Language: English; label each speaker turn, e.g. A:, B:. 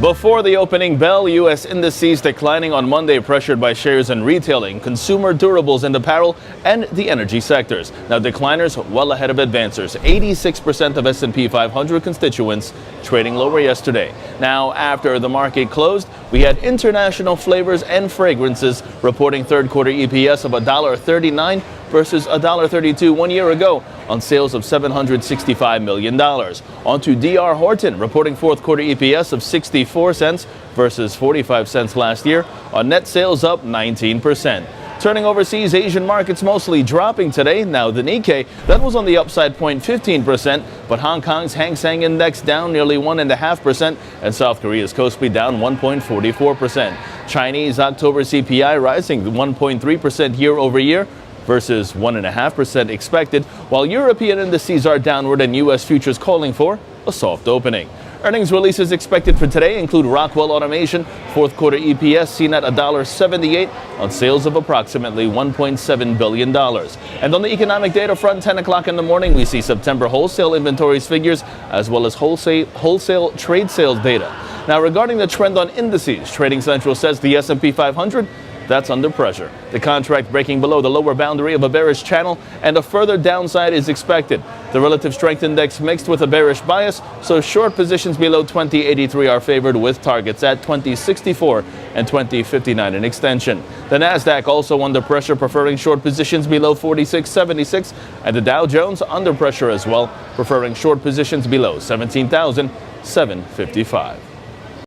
A: Before the opening bell, U.S. indices declining on Monday, pressured by shares in retailing, consumer durables and apparel, and the energy sectors. Now, decliners well ahead of advancers. 86% of SP 500 constituents trading lower yesterday. Now, after the market closed, we had international flavors and fragrances reporting third quarter EPS of $1.39 versus $1.32 1 year ago on sales of $765 million. On to D.R. Horton, reporting fourth quarter EPS of 64 cents versus 45 cents last year on net sales up 19%. Turning overseas, Asian markets mostly dropping today. Now, the Nikkei, that was on the upside 0.15%, but Hong Kong's Hang Seng Index down nearly 1.5%, and South Korea's Kospi down 1.44%. Chinese October CPI rising 1.3% year over year versus 1.5% expected, while European indices are downward and U.S. futures calling for a soft opening. Earnings releases expected for today include Rockwell Automation, fourth quarter EPS seen at $1.78 on sales of approximately $1.7 billion. And on the economic data front, 10 o'clock in the morning, we see September wholesale inventories figures as well as wholesale trade sales data. Now, regarding the trend on indices, Trading Central says the S&P 500 that's under pressure. The contract breaking below the lower boundary of a bearish channel, and a further downside is expected. The relative strength index mixed with a bearish bias, so short positions below 2083 are favored with targets at 2064 and 2059 in extension. The Nasdaq also under pressure, preferring short positions below 4676, and the Dow Jones under pressure as well, preferring short positions below 17,755.